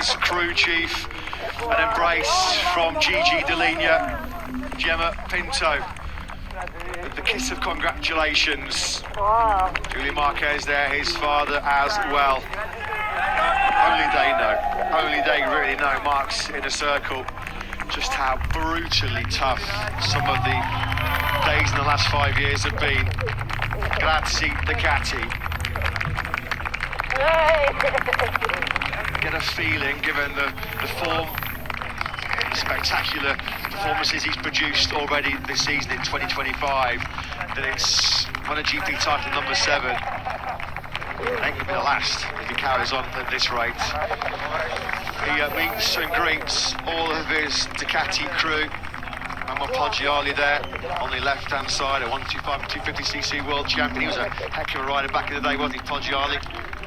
his crew chief. An embrace from Gigi Delinia, Gemma Pinto. The kiss of congratulations. Julian Marquez there, his father as well. Only they know, only they really know, Marc's inner circle, just how brutally tough some of the days in the last 5 years have been. Grazie, Ducati. Get a feeling, given the form, spectacular performances he's produced already this season in 2025, that it's MotoGP title number 7. It ain't gonna be the last if he carries on at this rate. He meets and greets all of his Ducati crew. And motegi there on the left-hand side, a 125 and 250cc world champion. He was a heck of a rider back in the day, wasn't he, motegi?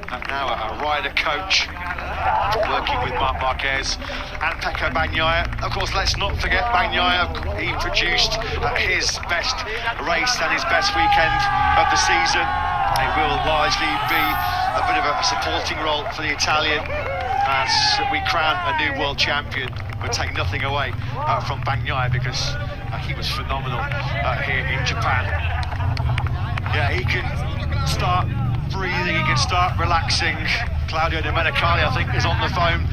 And now a rider coach, working with Marc Marquez and Pecco Bagnaia. Of course, let's not forget Bagnaia. He produced his best race and his best weekend of the season. It will largely be a bit of a supporting role for the Italian as we crown a new world champion. We'll take nothing away from Bagnaia because he was phenomenal here in Japan. Yeah, he can start breathing, he can start relaxing. Claudio Domenicali, I think, is on the phone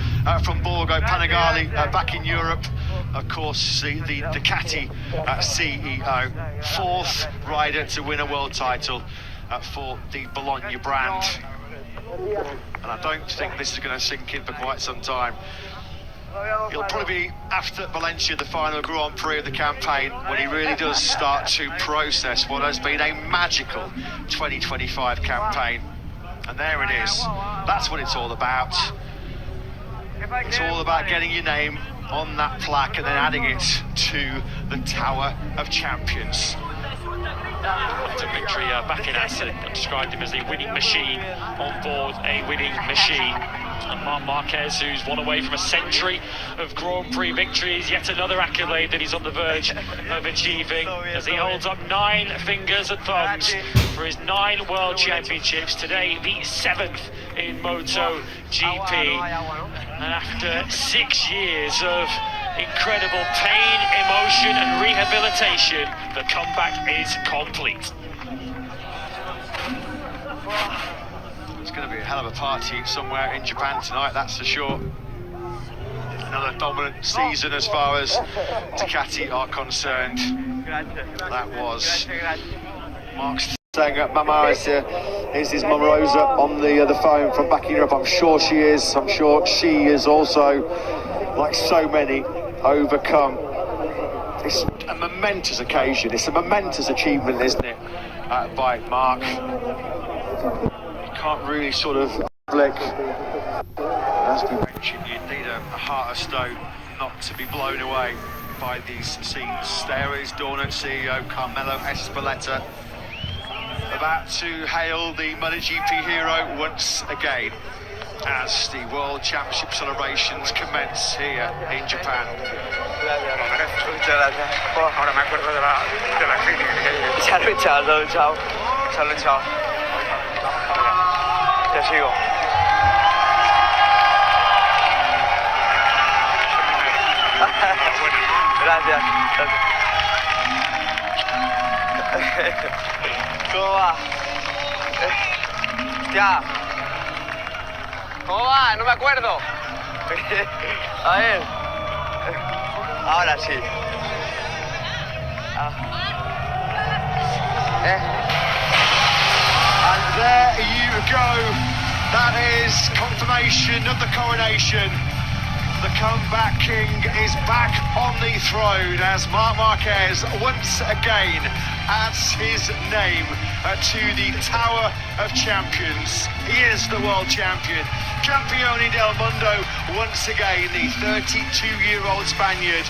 from Borgo Panigale back in Europe. Of course, the Ducati CEO, 4th rider to win a world title for the Bologna brand. And I don't think this is going to sink in for quite some time. It'll probably be after Valencia, the final Grand Prix of the campaign, when he really does start to process what has been a magical 2025 campaign. And there it is. That's what it's all about. It's all about getting your name on that plaque and then adding it to the Tower of Champions. To victory back in Assen, and described him as a winning machine on board a winning machine. And Marc Marquez, who's one away from a century of Grand Prix victories, yet another accolade that he's on the verge of achieving, as he holds up 9 fingers and thumbs for his 9 World Championships, today the 7th in MotoGP. And after 6 years of incredible pain, emotion and rehabilitation, the comeback is complete. It's going to be a hell of a party somewhere in Japan tonight, that's for sure. Another dominant season as far as Ducati are concerned. That was Marc's saying Mama is his mum Rosa on the phone from back in Europe. I'm sure she is. I'm sure she is also, like so many, overcome. It's a momentous occasion. It's a momentous achievement, isn't it, by Marc? Can't really sort of flick. As we mentioned, you need a heart of stone not to be blown away by these scenes. There is Dorna CEO Carmelo Espeleta about to hail the MotoGP hero once again as the World Championship celebrations commence here in Japan. Ya sigo. Gracias. ¿Cómo va? Ya. ¿Cómo va? No me acuerdo. A ver. Ahora sí. And there you go. That is confirmation of the coronation. The comeback king is back on the throne as Marc Marquez once again adds his name to the Tower of Champions. He is the world champion. Campione del Mundo once again, the 32-year-old Spaniard.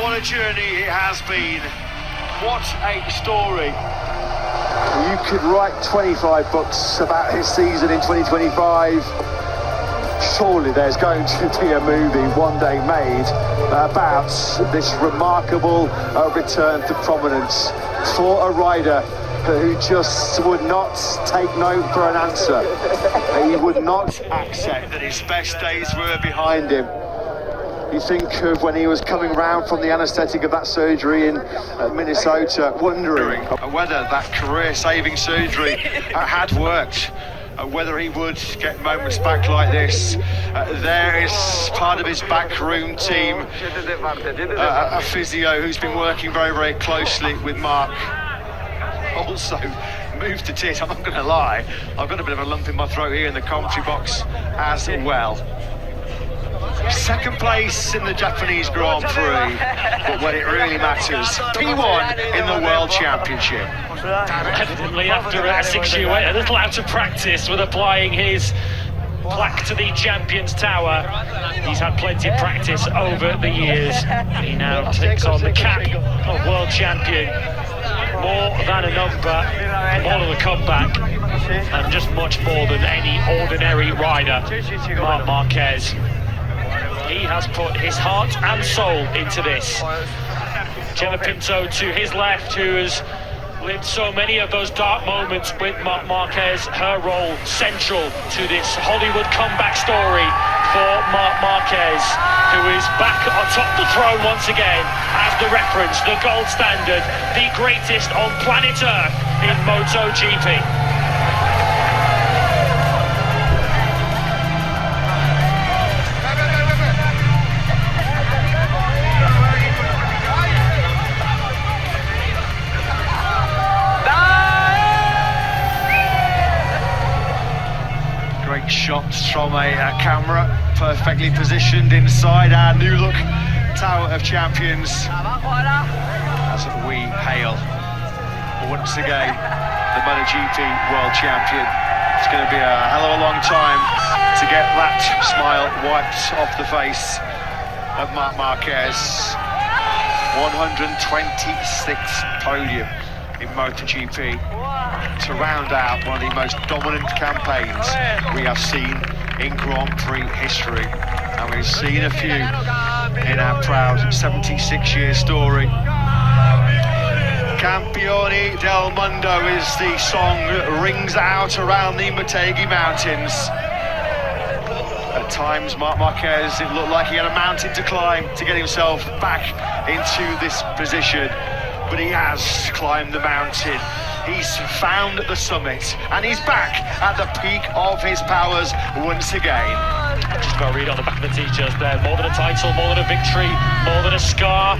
What a journey it has been. What a story. You could write 25 books about his season in 2025. Surely there's going to be a movie one day made about this remarkable return to prominence for a rider who just would not take no for an answer. He would not accept that his best days were behind him. You think of when he was coming round from the anaesthetic of that surgery in Minnesota, wondering whether that career-saving surgery had worked, whether he would get moments back like this. There is part of his backroom team, a physio who's been working very, very closely with Marc. Also moved to tears, I'm not going to lie, I've got a bit of a lump in my throat here in the commentary box as well. Second place in the Japanese Grand Prix, but when it really matters, P1 in the World Championship. Evidently, after a 6-year wait, a little out of practice with applying his plaque to the Champions Tower. He's had plenty of practice over the years. He now takes on the cap of World Champion. More than a number, more than a comeback, and just much more than any ordinary rider, Marc Marquez. He has put his heart and soul into this. Gemma Pinto to his left, who has lived so many of those dark moments with Marc Marquez, her role central to this Hollywood comeback story for Marc Marquez, who is back atop the throne once again as the reference, the gold standard, the greatest on planet Earth in MotoGP. Shots from a camera perfectly positioned inside our new look Tower of Champions as we hail once again the MotoGP World Champion. It's going to be a hell of a long time to get that smile wiped off the face of Marc Marquez. 126th podium in MotoGP, to round out one of the most dominant campaigns we have seen in Grand Prix history, and we've seen a few in our proud 76-year story. Campioni del Mundo is the song that rings out around the Motegi Mountains. At times, Marc Marquez, it looked like he had a mountain to climb to get himself back into this position, but he has climbed the mountain. He's found the summit, and he's back at the peak of his powers once again. Just about read on the back of the t-shirts there, more than a title, more than a victory, more than a scar.